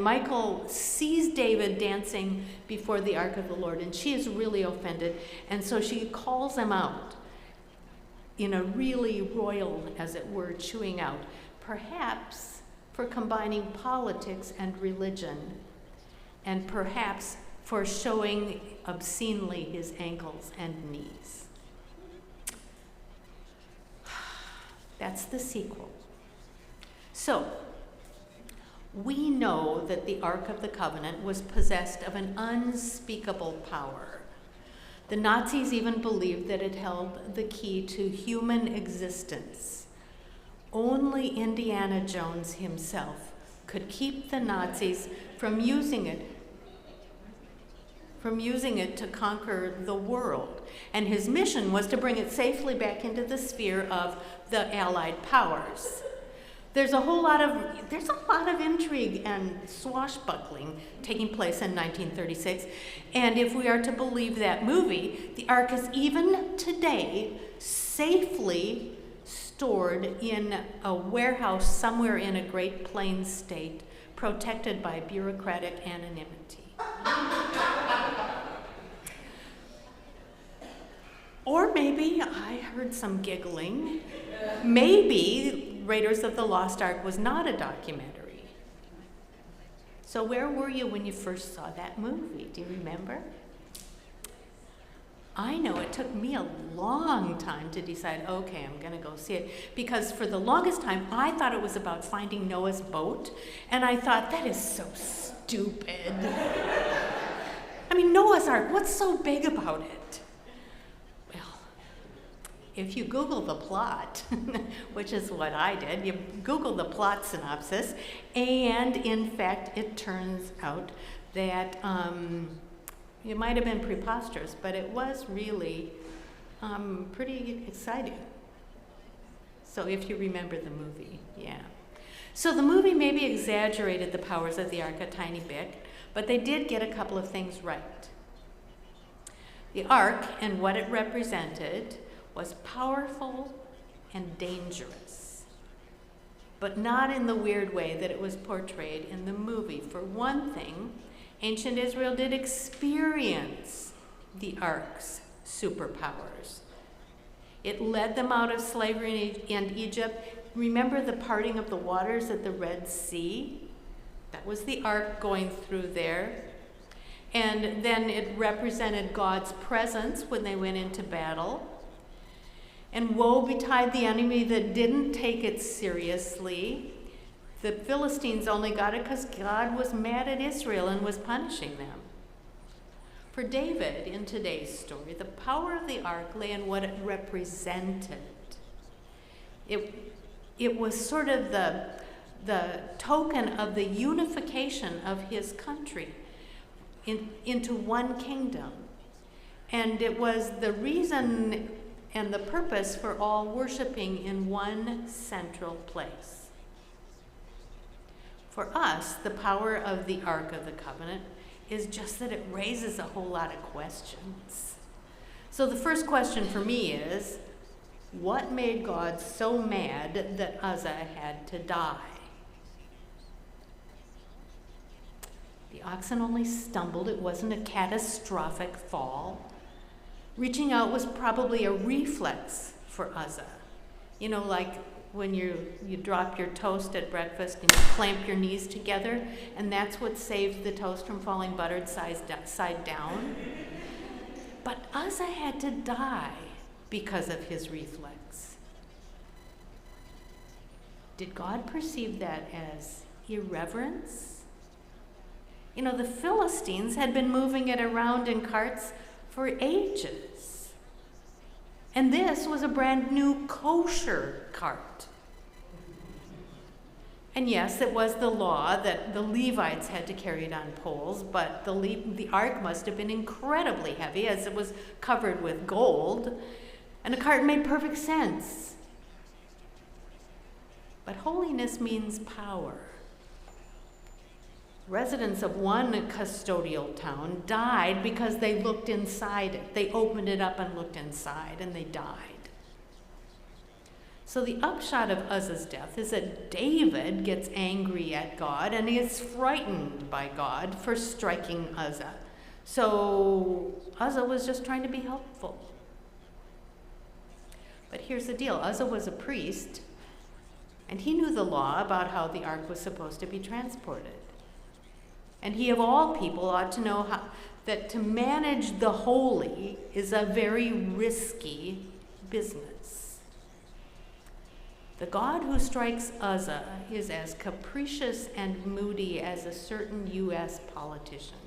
Michal sees David dancing before the ark of the Lord, and she is really offended, and so she calls him out in a really royal, as it were, chewing out, perhaps for combining politics and religion, and perhaps for showing obscenely his ankles and knees. That's the sequel. So, we know that the Ark of the Covenant was possessed of an unspeakable power. The Nazis even believed that it held the key to human existence. Only Indiana Jones himself could keep the Nazis from using it to conquer the world. And his mission was to bring it safely back into the sphere of the Allied powers. There's a lot of intrigue and swashbuckling taking place in 1936, and if we are to believe that movie, the Ark is even today safely stored in a warehouse somewhere in a Great Plains state, protected by bureaucratic anonymity. Or maybe I heard some giggling. Maybe Raiders of the Lost Ark was not a documentary. So where were you when you first saw that movie? Do you remember? I know it took me a long time to decide, okay, I'm going to go see it. Because for the longest time, I thought it was about finding Noah's boat. And I thought, that is so stupid. I mean, Noah's Ark, what's so big about it? If you Google the plot, which is what I did, you Google the plot synopsis, and in fact, it turns out that it might have been preposterous, but it was really pretty exciting. So if you remember the movie, yeah. So the movie maybe exaggerated the powers of the Ark a tiny bit, but they did get a couple of things right. The Ark and what it represented was powerful and dangerous, but not in the weird way that it was portrayed in the movie. For one thing, ancient Israel did experience the Ark's superpowers. It led them out of slavery in Egypt. Remember the parting of the waters at the Red Sea? That was the Ark going through there. And then it represented God's presence when they went into battle. And woe betide the enemy that didn't take it seriously. The Philistines only got it because God was mad at Israel and was punishing them. For David, in today's story, the power of the Ark lay in what it represented. It was sort of the token of the unification of his country into one kingdom. And it was the reason and the purpose for all worshiping in one central place. For us, the power of the Ark of the Covenant is just that it raises a whole lot of questions. So the first question for me is, what made God so mad that Uzzah had to die? The oxen only stumbled. It wasn't a catastrophic fall. Reaching out was probably a reflex for Uzzah. You know, like when you drop your toast at breakfast and you clamp your knees together, and that's what saved the toast from falling buttered side down. But Uzzah had to die because of his reflex. Did God perceive that as irreverence? You know, the Philistines had been moving it around in carts for ages. And this was a brand new kosher cart. And yes, it was the law that the Levites had to carry it on poles, but the ark must have been incredibly heavy as it was covered with gold, and a cart made perfect sense. But holiness means power. Residents of one custodial town died because they looked inside it. They opened it up and looked inside, and they died. So the upshot of Uzzah's death is that David gets angry at God and he is frightened by God for striking Uzzah. So Uzzah was just trying to be helpful. But here's the deal. Uzzah was a priest, and he knew the law about how the ark was supposed to be transported. And he, of all people, ought to know that to manage the holy is a very risky business. The God who strikes Uzzah is as capricious and moody as a certain U.S. politician.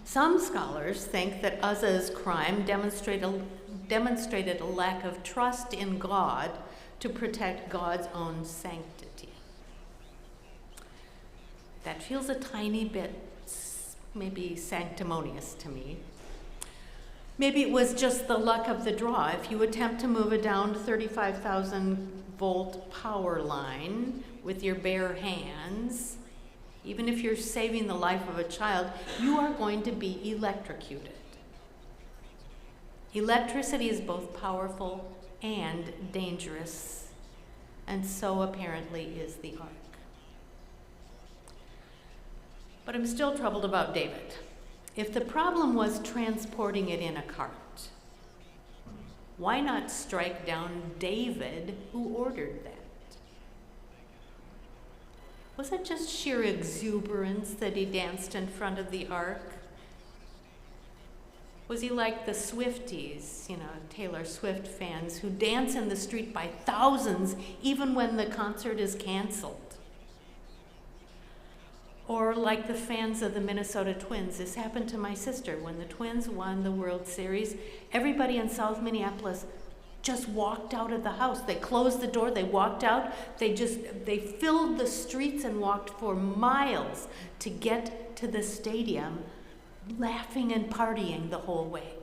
Some scholars think that Uzzah's crime demonstrated a lack of trust in God to protect God's own sanctity. That feels a tiny bit, maybe sanctimonious to me. Maybe it was just the luck of the draw. If you attempt to move a downed 35,000-volt power line with your bare hands, even if you're saving the life of a child, you are going to be electrocuted. Electricity is both powerful and dangerous, and so apparently is the ark. But I'm still troubled about David. If the problem was transporting it in a cart, why not strike down David, who ordered that? Was it just sheer exuberance that he danced in front of the ark? Was he like the Swifties, Taylor Swift fans, who dance in the street by thousands even when the concert is canceled? Or like the fans of the Minnesota Twins. This happened to my sister. When the Twins won the World Series, everybody in South Minneapolis just walked out of the house. They closed the door, they walked out, they filled the streets and walked for miles to get to the stadium, laughing and partying the whole way.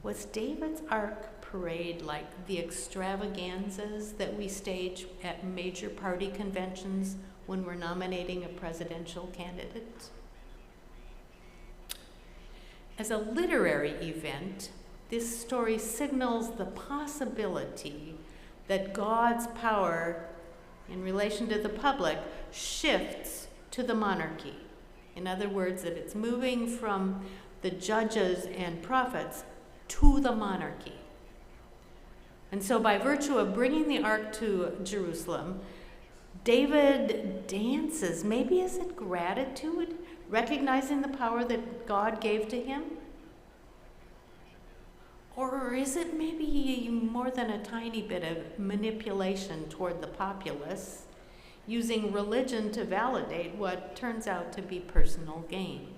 Was David's Ark parade like the extravaganzas that we stage at major party conventions when we're nominating a presidential candidate? As a literary event, this story signals the possibility that God's power in relation to the public shifts to the monarchy. In other words, that it's moving from the judges and prophets to the monarchy. And so by virtue of bringing the ark to Jerusalem, David dances. Maybe is it gratitude? Recognizing the power that God gave to him? Or is it maybe more than a tiny bit of manipulation toward the populace, using religion to validate what turns out to be personal gain?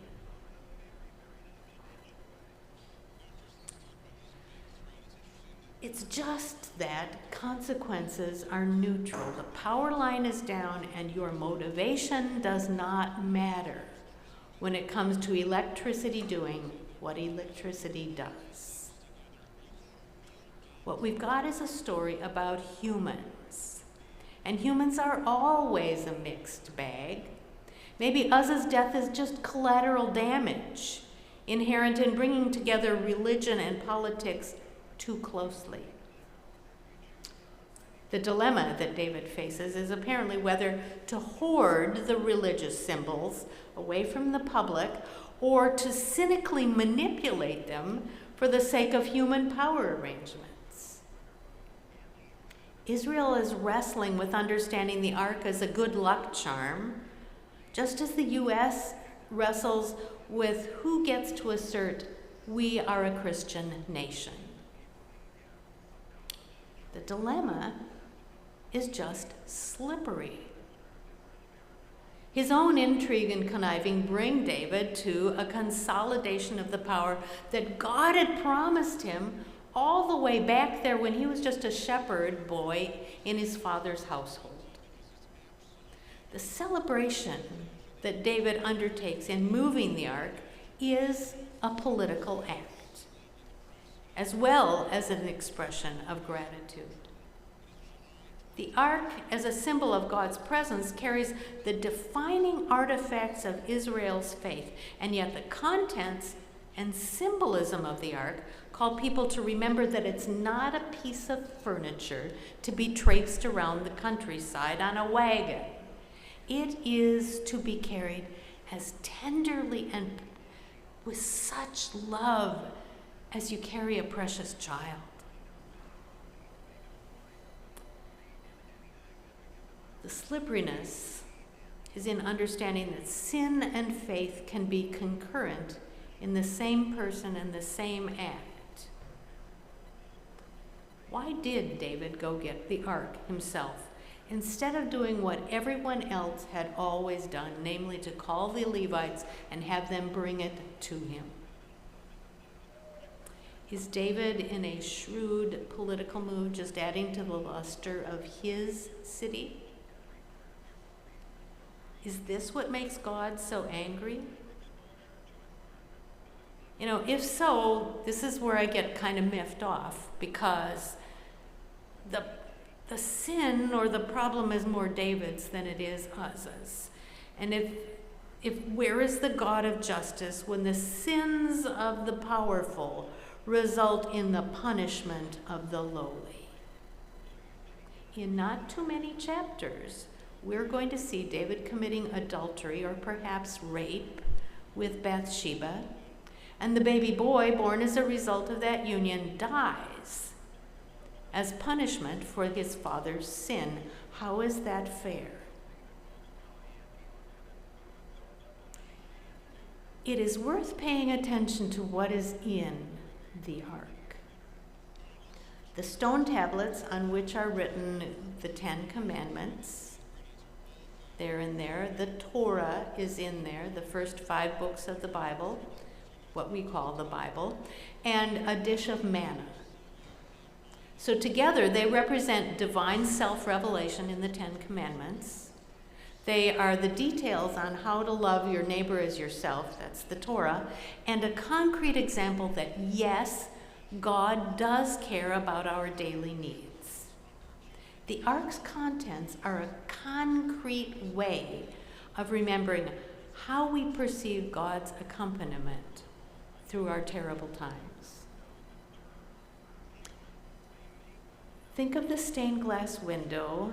It's just that consequences are neutral. The power line is down and your motivation does not matter when it comes to electricity doing what electricity does. What we've got is a story about humans. And humans are always a mixed bag. Maybe Uzzah's death is just collateral damage, inherent in bringing together religion and politics too closely. The dilemma that David faces is apparently whether to hoard the religious symbols away from the public or to cynically manipulate them for the sake of human power arrangements. Israel is wrestling with understanding the ark as a good luck charm, just as the U.S. wrestles with who gets to assert we are a Christian nation. The dilemma is just slippery. His own intrigue and conniving bring David to a consolidation of the power that God had promised him all the way back there when he was just a shepherd boy in his father's household. The celebration that David undertakes in moving the ark is a political act, as well as an expression of gratitude. The ark, as a symbol of God's presence, carries the defining artifacts of Israel's faith, and yet the contents and symbolism of the ark call people to remember that it's not a piece of furniture to be traipsed around the countryside on a wagon. It is to be carried as tenderly and with such love as you carry a precious child. The slipperiness is in understanding that sin and faith can be concurrent in the same person and the same act. Why did David go get the ark himself, instead of doing what everyone else had always done, namely to call the Levites and have them bring it to him? Is David in a shrewd political move, just adding to the luster of his city? Is this what makes God so angry? You know, if so, this is where I get kind of miffed off, because the sin or the problem is more David's than it is Uzzah's. And if where is the God of justice when the sins of the powerful result in the punishment of the lowly? In not too many chapters, we're going to see David committing adultery or perhaps rape with Bathsheba, and the baby boy born as a result of that union dies as punishment for his father's sin. How is that fair? It is worth paying attention to what is in the ark. The stone tablets on which are written the 10 Commandments, they're in there. The Torah is in there, the first 5 books of the Bible, what we call the Bible, and a dish of manna. So together they represent divine self-revelation in the 10 Commandments. They are the details on how to love your neighbor as yourself, that's the Torah, and a concrete example that yes, God does care about our daily needs. The ark's contents are a concrete way of remembering how we perceive God's accompaniment through our terrible times. Think of the stained glass window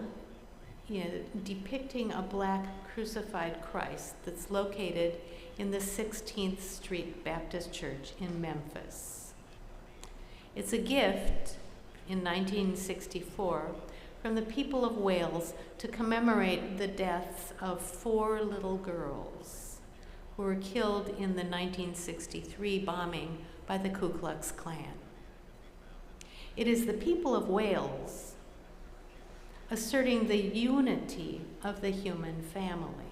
depicting a black crucified Christ that's located in the 16th Street Baptist Church in Memphis. It's a gift in 1964 from the people of Wales to commemorate the deaths of 4 little girls who were killed in the 1963 bombing by the Ku Klux Klan. It is the people of Wales asserting the unity of the human family,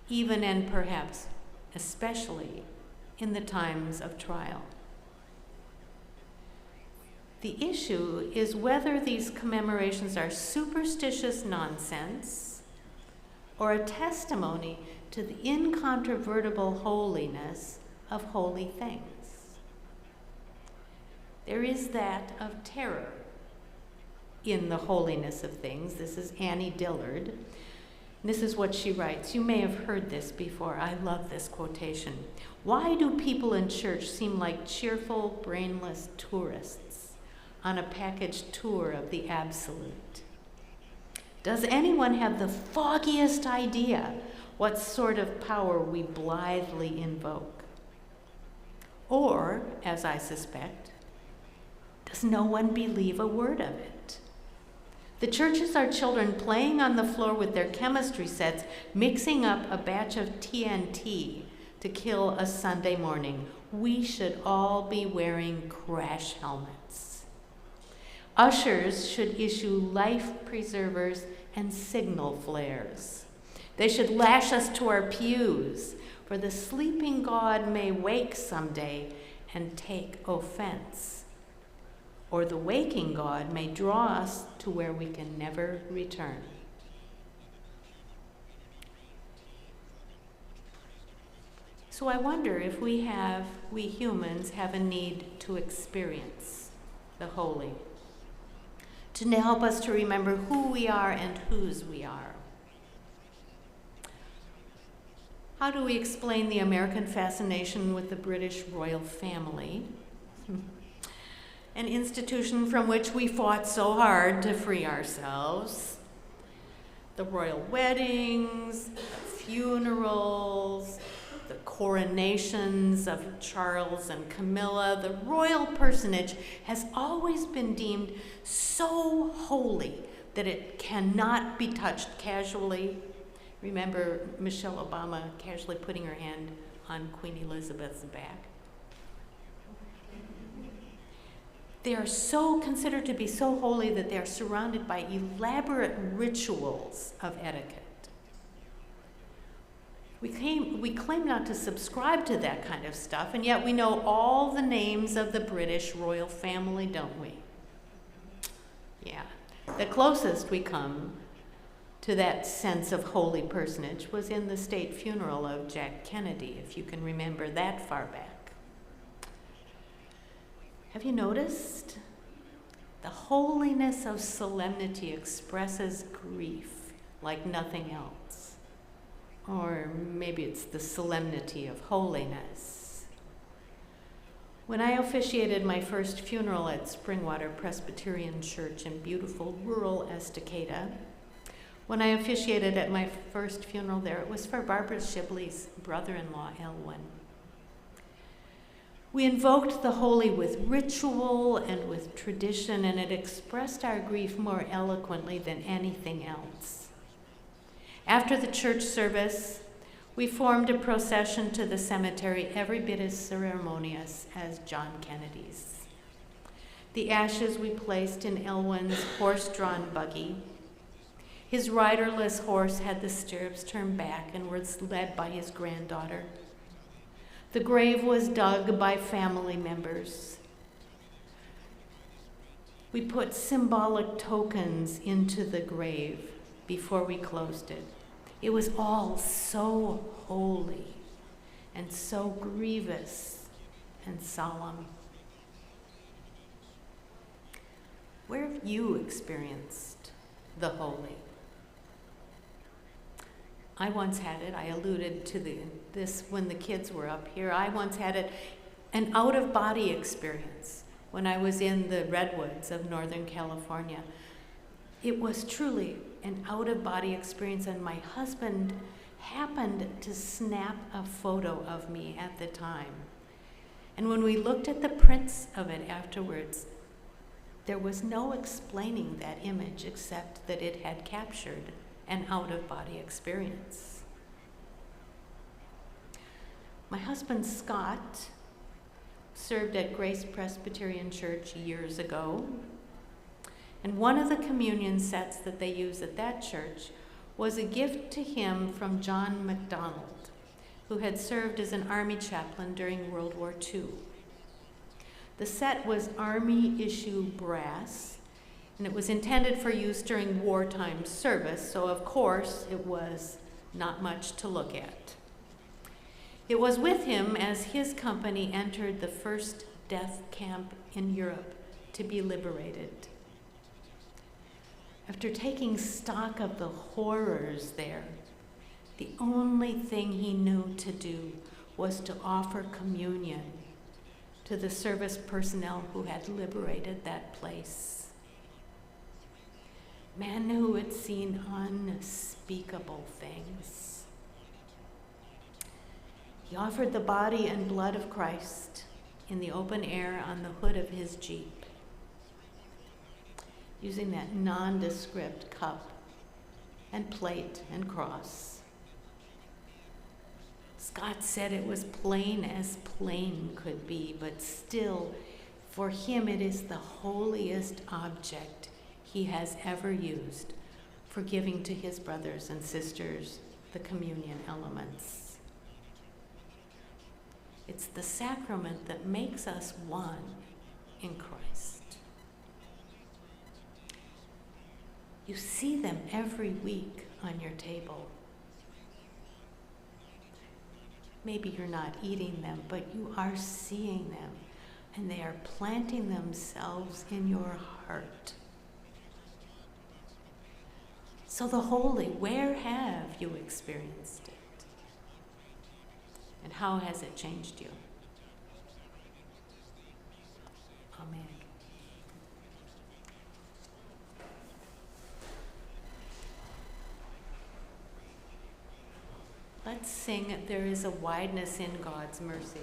even and perhaps especially in the times of trial. The issue is whether these commemorations are superstitious nonsense or a testimony to the incontrovertible holiness of holy things. There is that of terror in the holiness of things. This is Annie Dillard. This is what she writes. You may have heard this before. I love this quotation. Why do people in church seem like cheerful, brainless tourists on a packaged tour of the absolute? Does anyone have the foggiest idea what sort of power we blithely invoke? Or, as I suspect, does no one believe a word of it? The churches are children playing on the floor with their chemistry sets, mixing up a batch of TNT to kill a Sunday morning. We should all be wearing crash helmets. Ushers should issue life preservers and signal flares. They should lash us to our pews, for the sleeping God may wake someday and take offense, or the waking God may draw us to where we can never return. So I wonder if we humans have a need to experience the holy, to help us to remember who we are and whose we are. How do we explain the American fascination with the British royal family? An institution from which we fought so hard to free ourselves. The royal weddings, the funerals, the coronations of Charles and Camilla, the royal personage has always been deemed so holy that it cannot be touched casually. Remember Michelle Obama casually putting her hand on Queen Elizabeth's back? They are so considered to be so holy that they are surrounded by elaborate rituals of etiquette. We claim not to subscribe to that kind of stuff, and yet we know all the names of the British royal family, don't we? Yeah. The closest we come to that sense of holy personage was in the state funeral of Jack Kennedy, if you can remember that far back. Have you noticed? The holiness of solemnity expresses grief like nothing else. Or maybe it's the solemnity of holiness. When I officiated my first funeral at Springwater Presbyterian Church in beautiful rural Estacada, when I officiated at my first funeral there, it was for Barbara Shibley's brother-in-law, Elwyn. We invoked the holy with ritual and with tradition, and it expressed our grief more eloquently than anything else. After the church service, we formed a procession to the cemetery every bit as ceremonious as John Kennedy's. The ashes we placed in Elwyn's horse-drawn buggy. His riderless horse had the stirrups turned back and was led by his granddaughter. The grave was dug by family members. We put symbolic tokens into the grave before we closed it. It was all so holy and so grievous and solemn. Where have you experienced the holy? I once had it. I alluded to this when the kids were up here. I once had an out-of-body experience when I was in the redwoods of Northern California. It was truly an out-of-body experience, and my husband happened to snap a photo of me at the time. And when we looked at the prints of it afterwards, there was no explaining that image except that it had captured an out-of-body experience. My husband, Scott, served at Grace Presbyterian Church years ago, and one of the communion sets that they use at that church was a gift to him from John MacDonald, who had served as an Army chaplain during World War II. The set was Army-issue brass, and it was intended for use during wartime service, so of course it was not much to look at. It was with him as his company entered the first death camp in Europe to be liberated. After taking stock of the horrors there, the only thing he knew to do was to offer communion to the service personnel who had liberated that place. Men who had seen unspeakable things. He offered the body and blood of Christ in the open air on the hood of his Jeep, using that nondescript cup and plate and cross. Scott said it was plain as plain could be, but still, for him it is the holiest object he has ever used for giving to his brothers and sisters the communion elements. It's the sacrament that makes us one in Christ. You see them every week on your table. Maybe you're not eating them, but you are seeing them, and they are planting themselves in your heart. So the holy, where have you experienced it? And how has it changed you? Amen. Let's sing, There is a Wideness in God's Mercy.